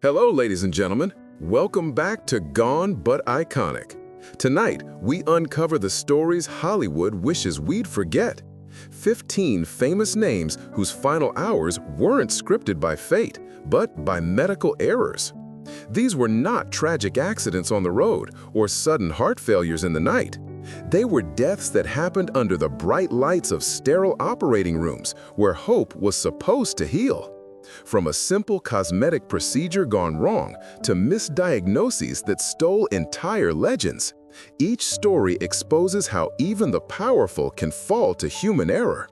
Hello, ladies and gentlemen. Welcome back to Gone But Iconic. Tonight, we uncover the stories Hollywood wishes we'd forget. 15 famous names whose final hours weren't scripted by fate, but by medical errors. These were not tragic accidents on the road or sudden heart failures in the night. They were deaths that happened under the bright lights of sterile operating rooms where hope was supposed to heal. From a simple cosmetic procedure gone wrong to misdiagnoses that stole entire legends, each story exposes how even the powerful can fall to human error.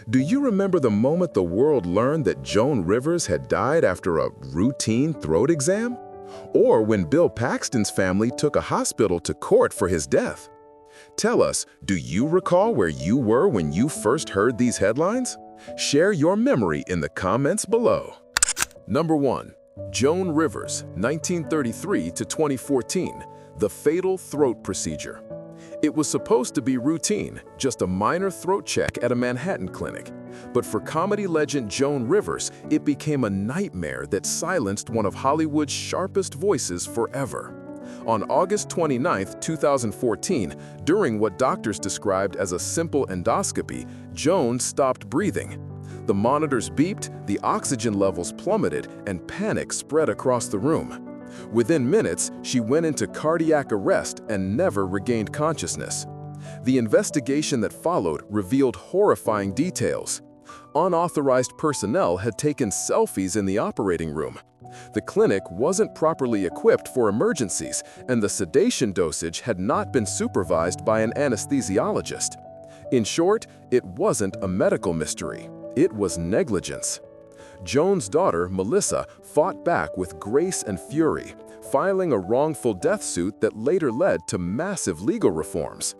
Do you remember the moment the world learned that Joan Rivers had died after a routine throat exam? Or when Bill Paxton's family took a hospital to court for his death? Tell us, do you recall where you were when you first heard these headlines? Share your memory in the comments below. Number 1. Joan Rivers, 1933 to 2014, the fatal throat procedure. It was supposed to be routine, just a minor throat check at a Manhattan clinic. But for comedy legend Joan Rivers, it became a nightmare that silenced one of Hollywood's sharpest voices forever. On August 29, 2014, during what doctors described as a simple endoscopy, Joan stopped breathing. The monitors beeped, the oxygen levels plummeted, and panic spread across the room. Within minutes, she went into cardiac arrest and never regained consciousness. The investigation that followed revealed horrifying details. Unauthorized personnel had taken selfies in the operating room. The clinic wasn't properly equipped for emergencies, and the sedation dosage had not been supervised by an anesthesiologist. In short, it wasn't a medical mystery. It was negligence. Joan's daughter, Melissa, fought back with grace and fury, filing a wrongful death suit that later led to massive legal reforms.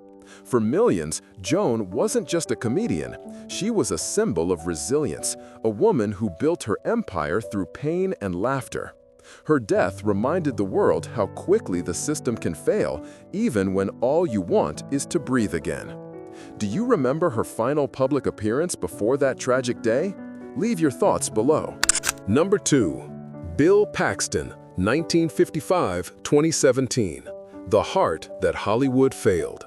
For millions, Joan wasn't just a comedian. She was a symbol of resilience, a woman who built her empire through pain and laughter. Her death reminded the world how quickly the system can fail, even when all you want is to breathe again. Do you remember her final public appearance before that tragic day? Leave your thoughts below. Number 2. Bill Paxton, 1955-2017, the heart that Hollywood failed.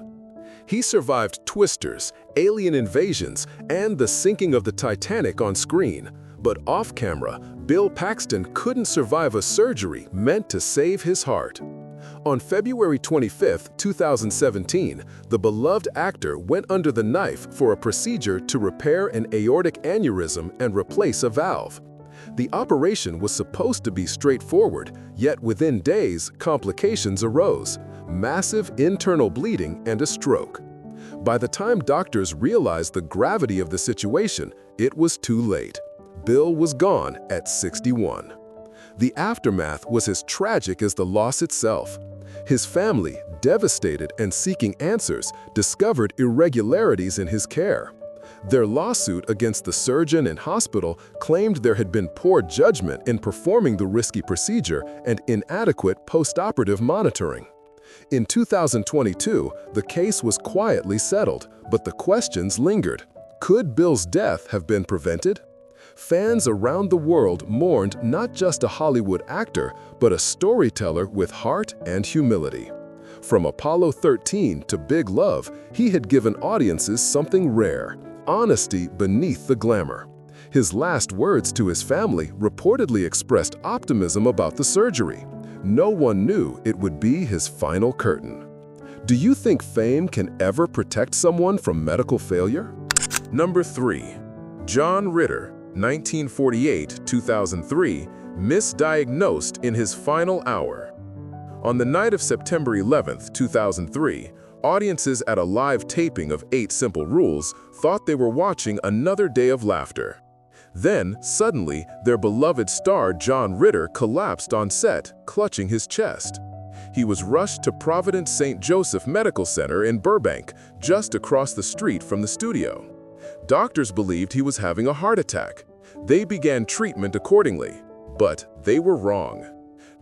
He survived twisters, alien invasions, and the sinking of the Titanic on screen. But off-camera, Bill Paxton couldn't survive a surgery meant to save his heart. On February 25, 2017, the beloved actor went under the knife for a procedure to repair an aortic aneurysm and replace a valve. The operation was supposed to be straightforward, yet within days, complications arose: massive internal bleeding and a stroke. By the time doctors realized the gravity of the situation, it was too late. Bill was gone at 61. The aftermath was as tragic as the loss itself. His family, devastated and seeking answers, discovered irregularities in his care. Their lawsuit against the surgeon and hospital claimed there had been poor judgment in performing the risky procedure and inadequate post-operative monitoring. In 2022, the case was quietly settled, but the questions lingered. Could Bill's death have been prevented? Fans around the world mourned not just a Hollywood actor, but a storyteller with heart and humility. From Apollo 13 to Big Love, he had given audiences something rare: honesty beneath the glamour. His last words to his family reportedly expressed optimism about the surgery. No one knew it would be his final curtain. Do you think fame can ever protect someone from medical failure? Number 3. John Ritter, 1948-2003, misdiagnosed in his final hour. On the night of September 11, 2003, audiences at a live taping of 8 Simple Rules thought they were watching another day of laughter. Then, suddenly, their beloved star John Ritter collapsed on set, clutching his chest. He was rushed to Providence St. Joseph Medical Center in Burbank, just across the street from the studio. Doctors believed he was having a heart attack. They began treatment accordingly, but they were wrong.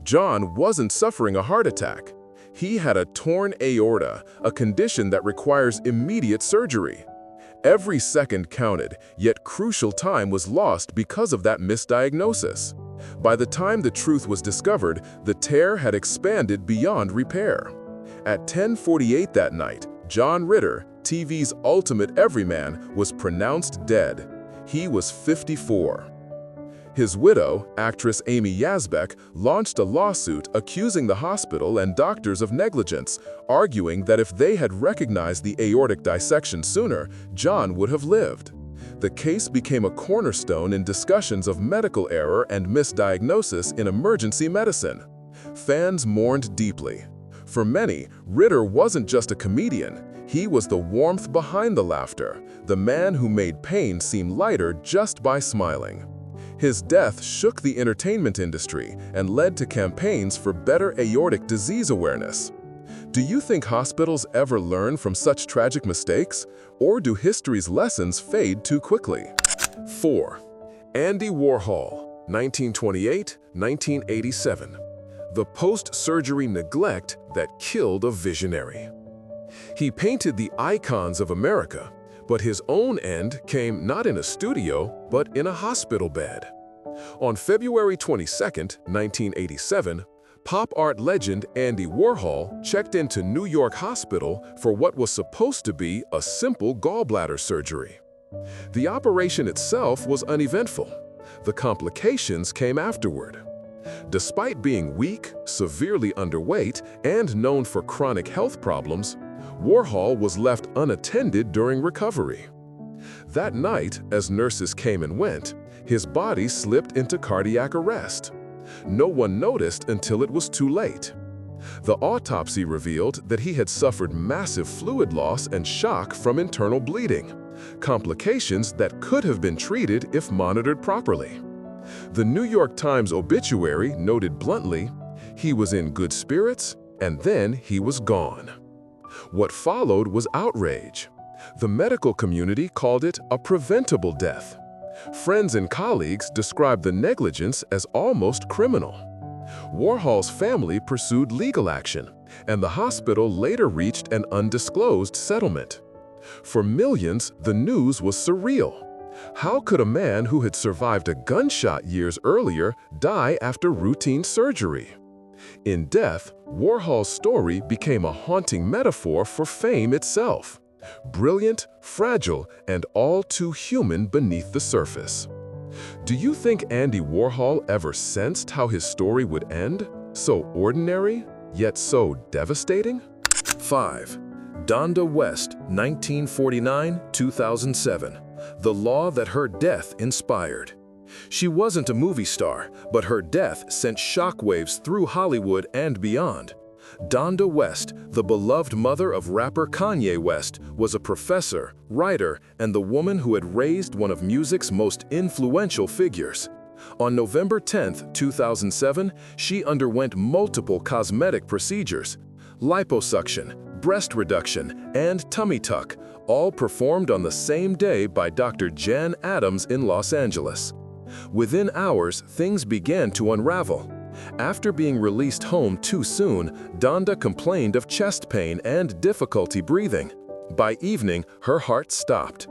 John wasn't suffering a heart attack. He had a torn aorta, a condition that requires immediate surgery. Every second counted, yet crucial time was lost because of that misdiagnosis. By the time the truth was discovered, the tear had expanded beyond repair. At 10:48 that night, Joan Rivers, TV's ultimate everyman, was pronounced dead. He was 54. His widow, actress Amy Yazbek, launched a lawsuit accusing the hospital and doctors of negligence, arguing that if they had recognized the aortic dissection sooner, John would have lived. The case became a cornerstone in discussions of medical error and misdiagnosis in emergency medicine. Fans mourned deeply. For many, Ritter wasn't just a comedian. He was the warmth behind the laughter, the man who made pain seem lighter just by smiling. His death shook the entertainment industry and led to campaigns for better aortic disease awareness. Do you think hospitals ever learn from such tragic mistakes, or do history's lessons fade too quickly? 4. Andy Warhol, 1928–1987. The post-surgery neglect that killed a visionary. He painted the icons of America, but his own end came not in a studio, but in a hospital bed. On February 22, 1987, pop art legend Andy Warhol checked into New York Hospital for what was supposed to be a simple gallbladder surgery. The operation itself was uneventful. The complications came afterward. Despite being weak, severely underweight, and known for chronic health problems, Warhol was left unattended during recovery. That night, as nurses came and went, his body slipped into cardiac arrest. No one noticed until it was too late. The autopsy revealed that he had suffered massive fluid loss and shock from internal bleeding, complications that could have been treated if monitored properly. The New York Times obituary noted bluntly, "He was in good spirits, and then he was gone." What followed was outrage. The medical community called it a preventable death. Friends and colleagues described the negligence as almost criminal. Warhol's family pursued legal action, and the hospital later reached an undisclosed settlement. For millions, the news was surreal. How could a man who had survived a gunshot years earlier die after routine surgery? In death, Warhol's story became a haunting metaphor for fame itself. Brilliant, fragile, and all too human beneath the surface. Do you think Andy Warhol ever sensed how his story would end? So ordinary, yet so devastating? 5. Donda West, 1949–2007. The law that her death inspired. She wasn't a movie star, but her death sent shockwaves through Hollywood and beyond. Donda West, the beloved mother of rapper Kanye West, was a professor, writer, and the woman who had raised one of music's most influential figures. On November 10, 2007, she underwent multiple cosmetic procedures: liposuction, breast reduction, and tummy tuck, all performed on the same day by Dr. Jen Adams in Los Angeles. Within hours, things began to unravel. After being released home too soon, Donda complained of chest pain and difficulty breathing. By evening, her heart stopped.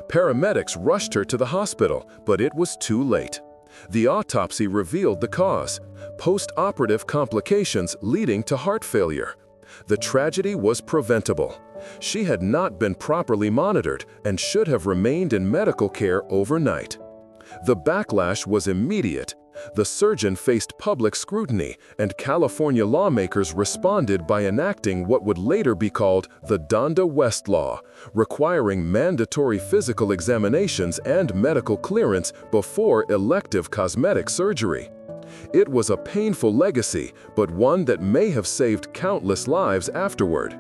Paramedics rushed her to the hospital, but it was too late. The autopsy revealed the cause: post-operative complications leading to heart failure. The tragedy was preventable. She had not been properly monitored and should have remained in medical care overnight. The backlash was immediate. The surgeon faced public scrutiny, and California lawmakers responded by enacting what would later be called the Donda West Law, requiring mandatory physical examinations and medical clearance before elective cosmetic surgery. It was a painful legacy, but one that may have saved countless lives afterward.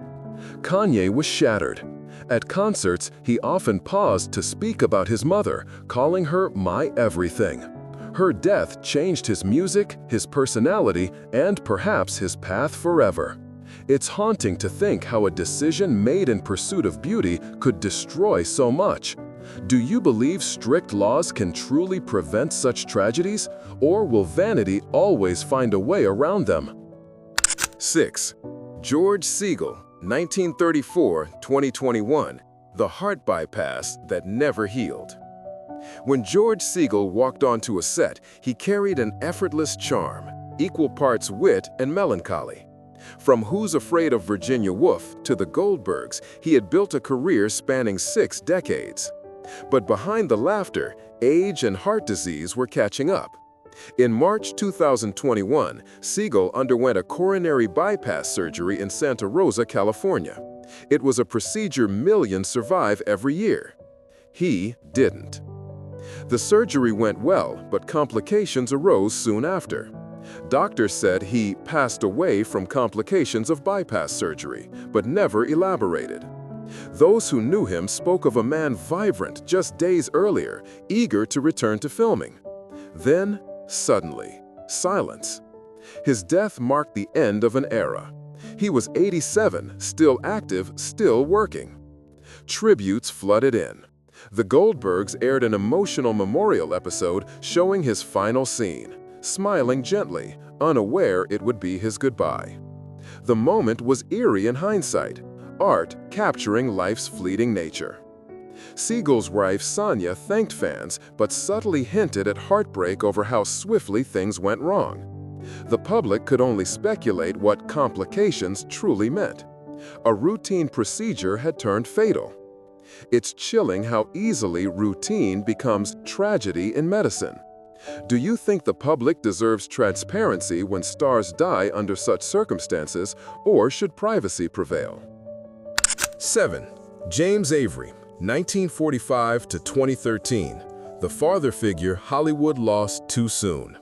Kanye was shattered. At concerts, he often paused to speak about his mother, calling her "my everything." Her death changed his music, his personality, and perhaps his path forever. It's haunting to think how a decision made in pursuit of beauty could destroy so much. Do you believe strict laws can truly prevent such tragedies, or will vanity always find a way around them? 6. George Segal, 1934–2021. The heart bypass that never healed. When George Segal walked onto a set, he carried an effortless charm, equal parts wit and melancholy. From Who's Afraid of Virginia Woolf to the Goldbergs, he had built a career spanning 6 decades. But behind the laughter, age and heart disease were catching up. In March 2021, Segal underwent a coronary bypass surgery in Santa Rosa, California. It was a procedure millions survive every year. He didn't. The surgery went well, but complications arose soon after. Doctors said he passed away from complications of bypass surgery, but never elaborated. Those who knew him spoke of a man vibrant just days earlier, eager to return to filming. Then, suddenly, silence. His death marked the end of an era. He was 87, still active, still working. Tributes flooded in. The Goldbergs aired an emotional memorial episode showing his final scene, smiling gently, unaware it would be his goodbye. The moment was eerie in hindsight, art capturing life's fleeting nature. Segal's wife Sonia thanked fans, but subtly hinted at heartbreak over how swiftly things went wrong. The public could only speculate what complications truly meant. A routine procedure had turned fatal. It's chilling how easily routine becomes tragedy in medicine. Do you think the public deserves transparency when stars die under such circumstances, or should privacy prevail? 7. James Avery, 1945 to 2013. The father figure Hollywood lost too soon.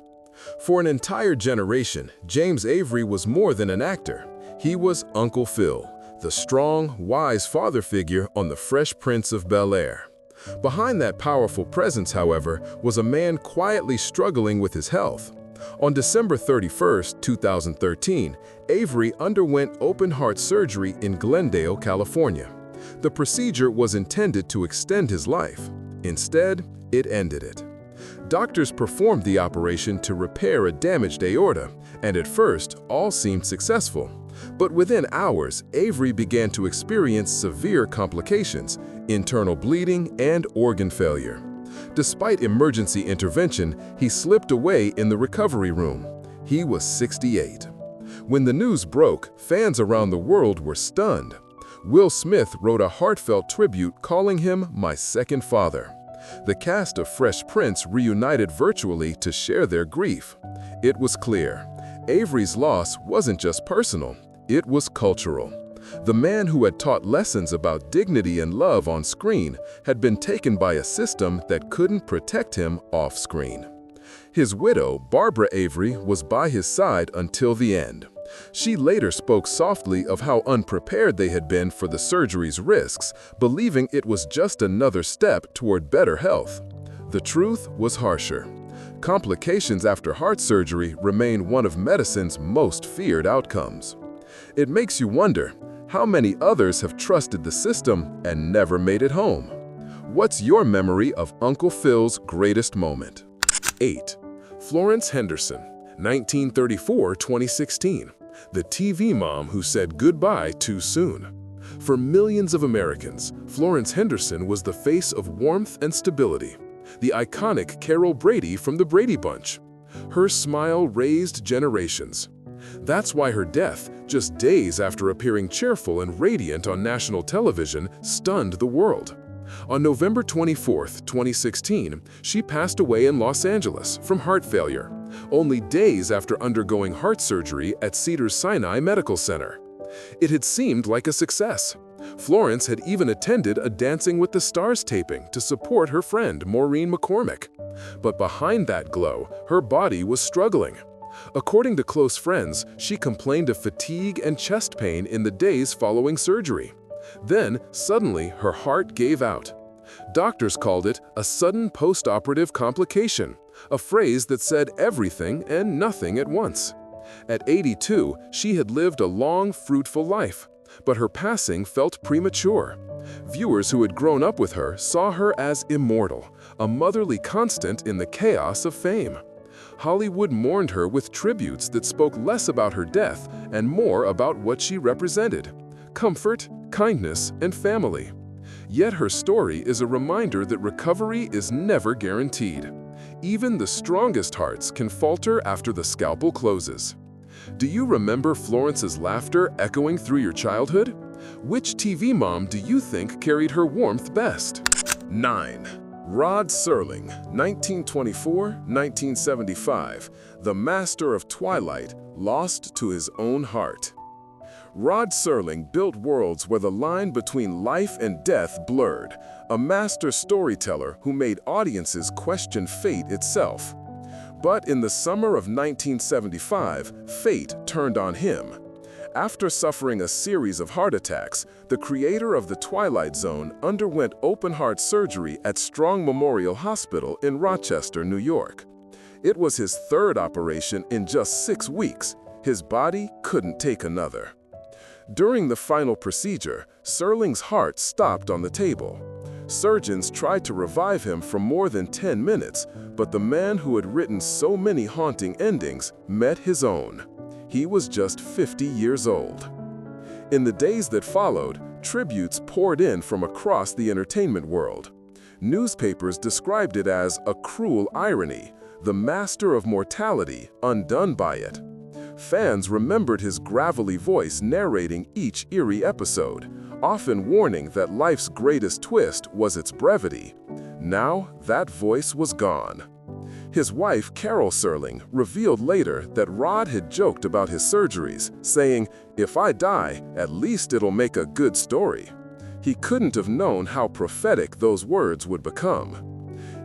For an entire generation, James Avery was more than an actor. He was Uncle Phil, the strong, wise father figure on The Fresh Prince of Bel-Air. Behind that powerful presence, however, was a man quietly struggling with his health. On December 31, 2013, Avery underwent open-heart surgery in Glendale, California. The procedure was intended to extend his life. Instead, it ended it. Doctors performed the operation to repair a damaged aorta, and at first, all seemed successful. But within hours, Avery began to experience severe complications, internal bleeding, and organ failure. Despite emergency intervention, he slipped away in the recovery room. He was 68. When the news broke, fans around the world were stunned. Will Smith wrote a heartfelt tribute calling him "my second father." The cast of Fresh Prince reunited virtually to share their grief. It was clear, Avery's loss wasn't just personal, it was cultural. The man who had taught lessons about dignity and love on screen had been taken by a system that couldn't protect him off-screen. His widow, Barbara Avery, was by his side until the end. She later spoke softly of how unprepared they had been for the surgery's risks, believing it was just another step toward better health. The truth was harsher. Complications after heart surgery remain one of medicine's most feared outcomes. It makes you wonder, how many others have trusted the system and never made it home? What's your memory of Uncle Phil's greatest moment? 8. Florence Henderson, 1934-2016. The TV mom who said goodbye too soon. For millions of Americans, Florence Henderson was the face of warmth and stability, the iconic Carol Brady from the Brady Bunch. Her smile raised generations. That's why her death, just days after appearing cheerful and radiant on national television, stunned the world. On November 24, 2016, she passed away in Los Angeles from heart failure, only days after undergoing heart surgery at Cedars-Sinai Medical Center. It had seemed like a success. Florence had even attended a Dancing with the Stars taping to support her friend Maureen McCormick. But behind that glow, her body was struggling. According to close friends, she complained of fatigue and chest pain in the days following surgery. Then, suddenly, her heart gave out. Doctors called it a sudden post-operative complication, a phrase that said everything and nothing at once. At 82, she had lived a long, fruitful life, but her passing felt premature. Viewers who had grown up with her saw her as immortal, a motherly constant in the chaos of fame. Hollywood mourned her with tributes that spoke less about her death and more about what she represented: comfort, kindness, and family. Yet her story is a reminder that recovery is never guaranteed. Even the strongest hearts can falter after the scalpel closes. Do you remember Florence's laughter echoing through your childhood? Which TV mom do you think carried her warmth best? 9. Rod Serling, 1924-1975, the master of Twilight, lost to his own heart. Rod Serling built worlds where the line between life and death blurred, a master storyteller who made audiences question fate itself. But in the summer of 1975, fate turned on him. After suffering a series of heart attacks, the creator of The Twilight Zone underwent open-heart surgery at Strong Memorial Hospital in Rochester, New York. It was his third operation in just 6 weeks. His body couldn't take another. During the final procedure, Serling's heart stopped on the table. Surgeons tried to revive him for more than 10 minutes, but the man who had written so many haunting endings met his own. He was just 50 years old. In the days that followed, tributes poured in from across the entertainment world. Newspapers described it as a cruel irony, the master of mortality undone by it. Fans remembered his gravelly voice narrating each eerie episode, often warning that life's greatest twist was its brevity. Now, that voice was gone. His wife, Carol Serling, revealed later that Rod had joked about his surgeries, saying, "If I die, at least it'll make a good story." He couldn't have known how prophetic those words would become.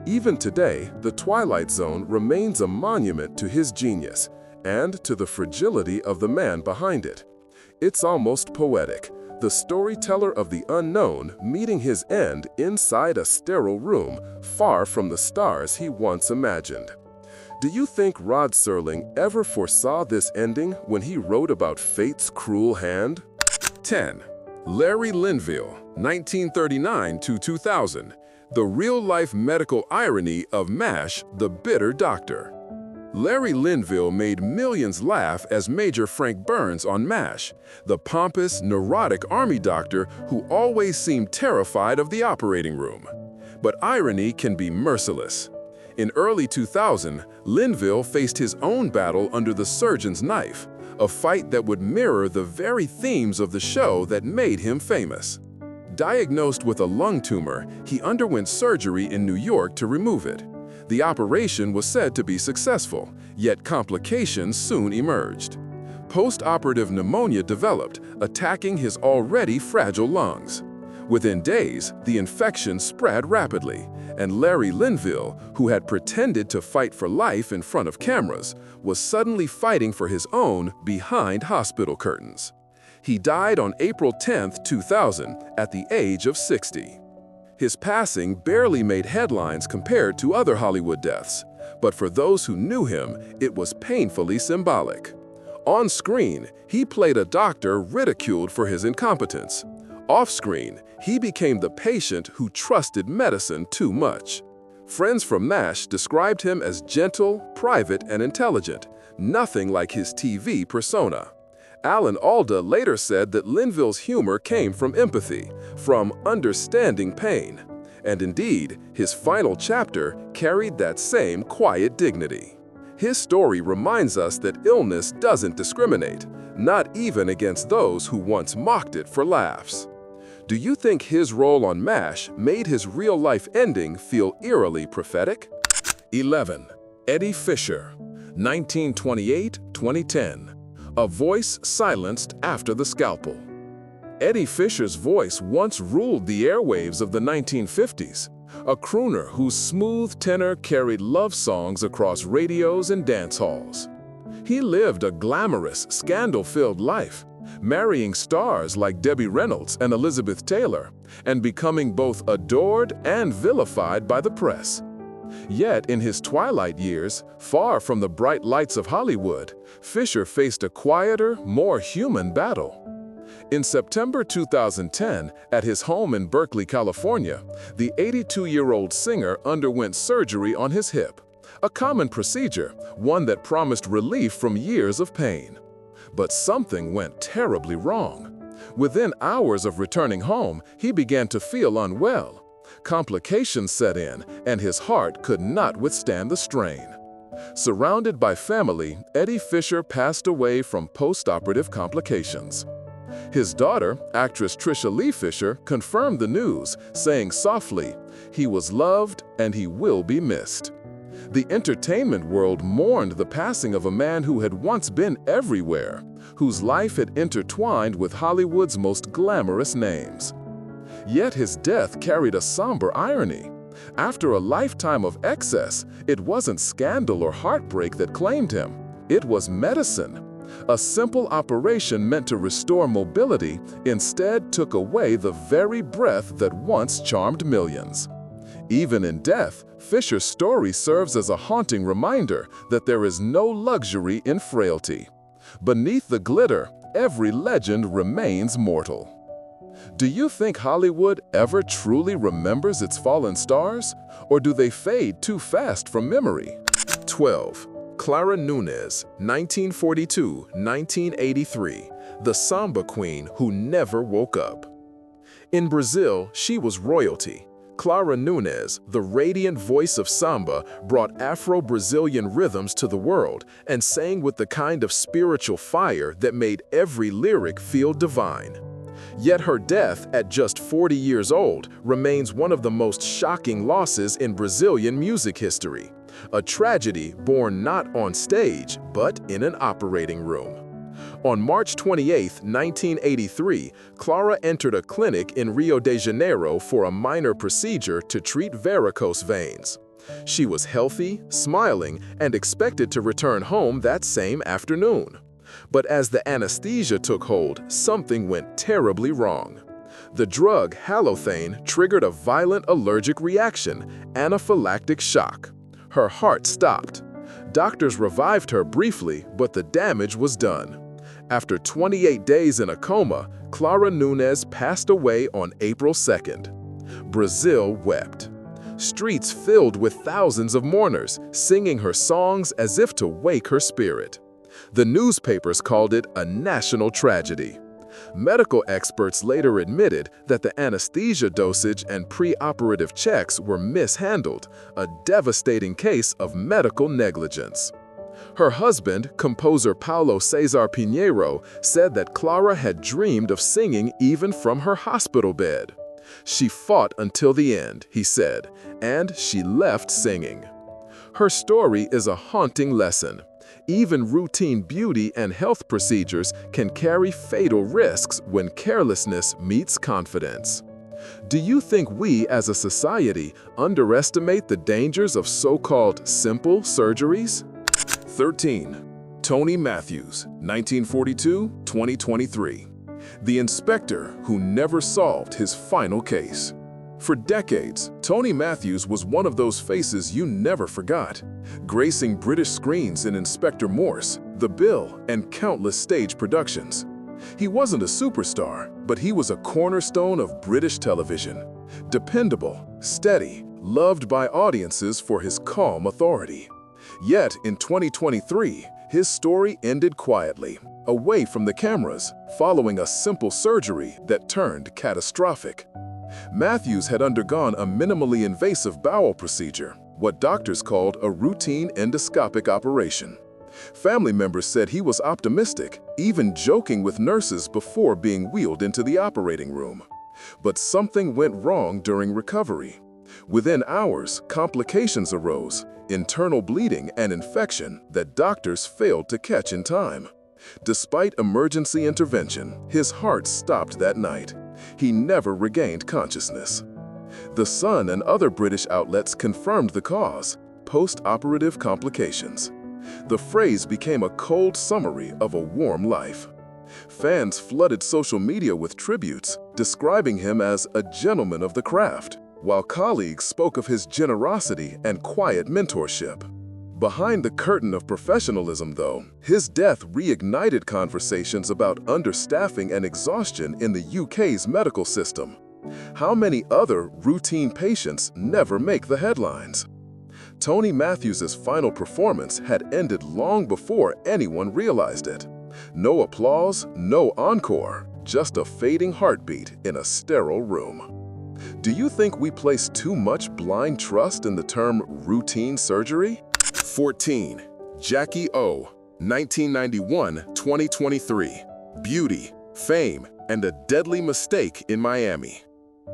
Even today, The Twilight Zone remains a monument to his genius, and to the fragility of the man behind it. It's almost poetic, the storyteller of the unknown meeting his end inside a sterile room, far from the stars he once imagined. Do you think Rod Serling ever foresaw this ending when he wrote about fate's cruel hand? 10. Larry Linville, 1939-2000, the real-life medical irony of MASH, The Bitter Doctor. Larry Linville made millions laugh as Major Frank Burns on MASH, the pompous, neurotic army doctor who always seemed terrified of the operating room. But irony can be merciless. In early 2000, Linville faced his own battle under the surgeon's knife, a fight that would mirror the very themes of the show that made him famous. Diagnosed with a lung tumor, he underwent surgery in New York to remove it. The operation was said to be successful, yet complications soon emerged. Post-operative pneumonia developed, attacking his already fragile lungs. Within days, the infection spread rapidly, and Larry Linville, who had pretended to fight for life in front of cameras, was suddenly fighting for his own behind hospital curtains. He died on April 10, 2000, at the age of 60. His passing barely made headlines compared to other Hollywood deaths, but for those who knew him, it was painfully symbolic. On screen, he played a doctor ridiculed for his incompetence. Off-screen, he became the patient who trusted medicine too much. Friends from MASH described him as gentle, private, and intelligent, nothing like his TV persona. Alan Alda later said that Linville's humor came from empathy, from understanding pain. And indeed, his final chapter carried that same quiet dignity. His story reminds us that illness doesn't discriminate, not even against those who once mocked it for laughs. Do you think his role on MASH made his real-life ending feel eerily prophetic? 11. Eddie Fisher, 1928-2010. A voice silenced after the scalpel. Eddie Fisher's voice once ruled the airwaves of the 1950s, a crooner whose smooth tenor carried love songs across radios and dance halls. He lived a glamorous, scandal-filled life, marrying stars like Debbie Reynolds and Elizabeth Taylor, and becoming both adored and vilified by the press. Yet in his twilight years, far from the bright lights of Hollywood, Fisher faced a quieter, more human battle. In September 2010, at his home in Berkeley, California, the 82-year-old singer underwent surgery on his hip, a common procedure, one that promised relief from years of pain. But something went terribly wrong. Within hours of returning home, he began to feel unwell. Complications set in, and his heart could not withstand the strain. Surrounded by family, Eddie Fisher passed away from post-operative complications. His daughter, actress Trisha Lee Fisher, confirmed the news, saying softly, "He was loved and he will be missed." The entertainment world mourned the passing of a man who had once been everywhere, whose life had intertwined with Hollywood's most glamorous names. Yet his death carried a somber irony. After a lifetime of excess, it wasn't scandal or heartbreak that claimed him. It was medicine. A simple operation meant to restore mobility instead took away the very breath that once charmed millions. Even in death, Fisher's story serves as a haunting reminder that there is no luxury in frailty. Beneath the glitter, every legend remains mortal. Do you think Hollywood ever truly remembers its fallen stars? Or do they fade too fast from memory? 12. Clara Nunes, 1942–1983, the samba queen who never woke up. In Brazil, she was royalty. Clara Nunes, the radiant voice of samba, brought Afro-Brazilian rhythms to the world and sang with the kind of spiritual fire that made every lyric feel divine. Yet her death at just 40 years old remains one of the most shocking losses in Brazilian music history. A tragedy born not on stage, but in an operating room. On March 28, 1983, Clara entered a clinic in Rio de Janeiro for a minor procedure to treat varicose veins. She was healthy, smiling, and expected to return home that same afternoon. But as the anesthesia took hold, something went terribly wrong. The drug halothane triggered a violent allergic reaction, anaphylactic shock. Her heart stopped. Doctors revived her briefly, but the damage was done. After 28 days in a coma, Clara Nunes passed away on April 2nd. Brazil wept. Streets filled with thousands of mourners, singing her songs as if to wake her spirit. The newspapers called it a national tragedy. Medical experts later admitted that the anesthesia dosage and pre-operative checks were mishandled, a devastating case of medical negligence. Her husband, composer Paulo César Pinheiro, said that Clara had dreamed of singing even from her hospital bed. She fought until the end, he said, and she left singing. Her story is a haunting lesson. Even routine beauty and health procedures can carry fatal risks when carelessness meets confidence. Do you think we as a society underestimate the dangers of so-called simple surgeries? 13. Tony Matthews, 1942–2023. The inspector who never solved his final case. For decades, Tony Matthews was one of those faces you never forgot, gracing British screens in Inspector Morse, The Bill, and countless stage productions. He wasn't a superstar, but he was a cornerstone of British television. Dependable, steady, loved by audiences for his calm authority. Yet, in 2023, his story ended quietly, away from the cameras, following a simple surgery that turned catastrophic. Matthews had undergone a minimally invasive bowel procedure, what doctors called a routine endoscopic operation. Family members said he was optimistic, even joking with nurses before being wheeled into the operating room. But something went wrong during recovery. Within hours, complications arose, internal bleeding and infection that doctors failed to catch in time. Despite emergency intervention, his heart stopped that night. He never regained consciousness. The Sun and other British outlets confirmed the cause: post-operative complications. The phrase became a cold summary of a warm life. Fans flooded social media with tributes, describing him as a gentleman of the craft, while colleagues spoke of his generosity and quiet mentorship. Behind the curtain of professionalism, though, his death reignited conversations about understaffing and exhaustion in the UK's medical system. How many other routine patients never make the headlines? Tony Matthews' final performance had ended long before anyone realized it. No applause, no encore, just a fading heartbeat in a sterile room. Do you think we place too much blind trust in the term routine surgery? 14. Jackie O, 1991-2023. Beauty, fame, and a deadly mistake in Miami.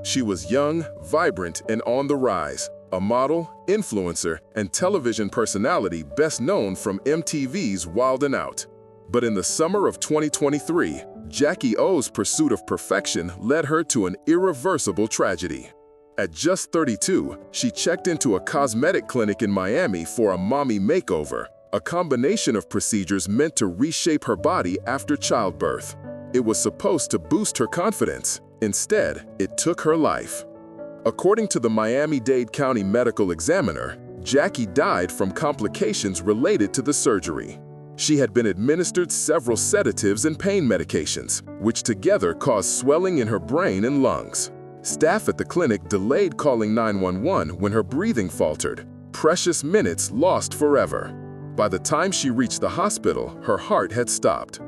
She was young, vibrant, and on the rise, a model, influencer, and television personality best known from MTV's Wild 'N Out. But in the summer of 2023, Jackie O's pursuit of perfection led her to an irreversible tragedy. At just 32, she checked into a cosmetic clinic in Miami for a mommy makeover, a combination of procedures meant to reshape her body after childbirth. It was supposed to boost her confidence. Instead, it took her life. According to the Miami-Dade County Medical Examiner, Jackie died from complications related to the surgery. She had been administered several sedatives and pain medications, which together caused swelling in her brain and lungs. Staff at the clinic delayed calling 911 when her breathing faltered. Precious minutes lost forever. By the time she reached the hospital, her heart had stopped.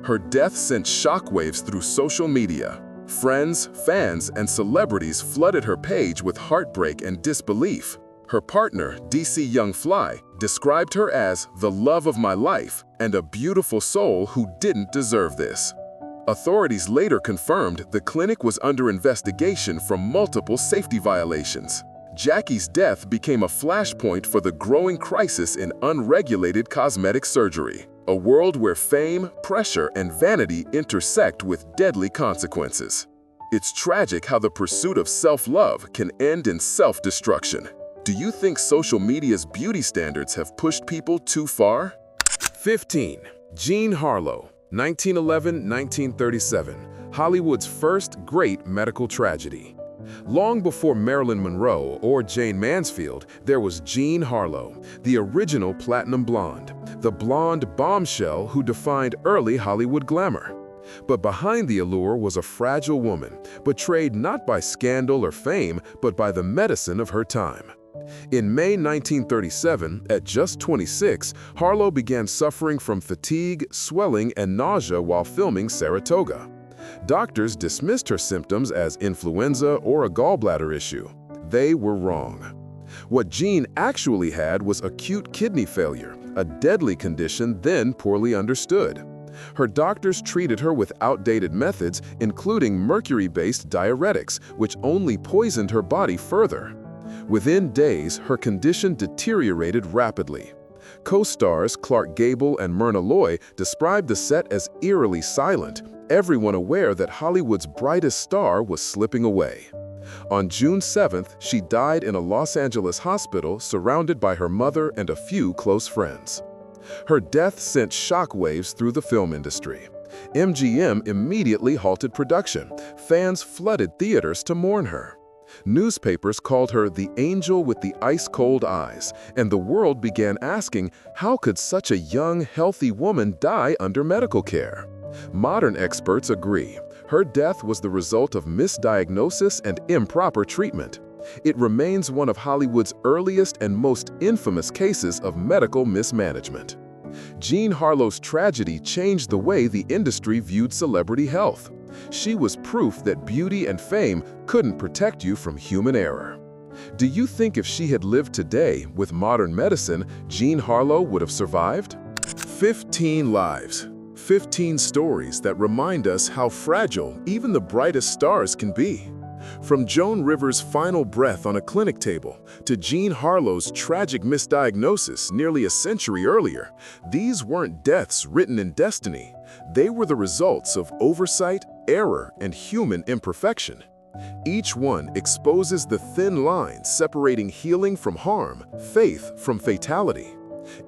Her death sent shockwaves through social media. Friends, fans, and celebrities flooded her page with heartbreak and disbelief. Her partner, DC Young Fly, described her as the love of my life and a beautiful soul who didn't deserve this. Authorities later confirmed the clinic was under investigation for multiple safety violations. Jackie's death became a flashpoint for the growing crisis in unregulated cosmetic surgery, a world where fame, pressure, and vanity intersect with deadly consequences. It's tragic how the pursuit of self-love can end in self-destruction. Do you think social media's beauty standards have pushed people too far? 15. Jean Harlow, 1911-1937, Hollywood's first great medical tragedy. Long before Marilyn Monroe or Jane Mansfield, there was Jean Harlow, the original platinum blonde, the blonde bombshell who defined early Hollywood glamour. But behind the allure was a fragile woman, betrayed not by scandal or fame, but by the medicine of her time. In May 1937, at just 26, Harlow began suffering from fatigue, swelling, and nausea while filming Saratoga. Doctors dismissed her symptoms as influenza or a gallbladder issue. They were wrong. What Jean actually had was acute kidney failure, a deadly condition then poorly understood. Her doctors treated her with outdated methods, including mercury-based diuretics, which only poisoned her body further. Within days, her condition deteriorated rapidly. Co-stars Clark Gable and Myrna Loy described the set as eerily silent, everyone aware that Hollywood's brightest star was slipping away. On June 7th, she died in a Los Angeles hospital surrounded by her mother and a few close friends. Her death sent shockwaves through the film industry. MGM immediately halted production. Fans flooded theaters to mourn her. Newspapers called her the angel with the ice-cold eyes, and the world began asking, how could such a young, healthy woman die under medical care? Modern experts agree. Her death was the result of misdiagnosis and improper treatment. It remains one of Hollywood's earliest and most infamous cases of medical mismanagement. Jean Harlow's tragedy changed the way the industry viewed celebrity health. She was proof that beauty and fame couldn't protect you from human error. Do you think if she had lived today with modern medicine, Jean Harlow would have survived? 15 lives. 15 stories that remind us how fragile even the brightest stars can be. From Joan Rivers' final breath on a clinic table to Jean Harlow's tragic misdiagnosis nearly a century earlier, these weren't deaths written in destiny. They were the results of oversight, error, and human imperfection. Each one exposes the thin line separating healing from harm, faith from fatality.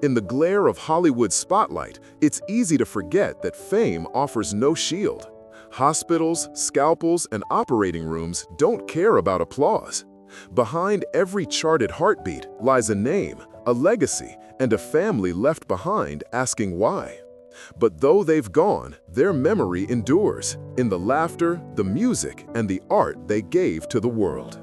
In the glare of Hollywood's spotlight, it's easy to forget that fame offers no shield. Hospitals, scalpels, and operating rooms don't care about applause. Behind every charted heartbeat lies a name, a legacy, and a family left behind asking why. But though they've gone, their memory endures in the laughter, the music, and the art they gave to the world.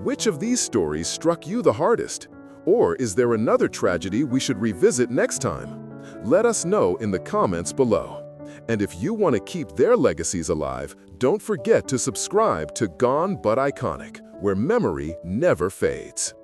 Which of these stories struck you the hardest? Or is there another tragedy we should revisit next time? Let us know in the comments below. And if you want to keep their legacies alive, don't forget to subscribe to Gone But Iconic, where memory never fades.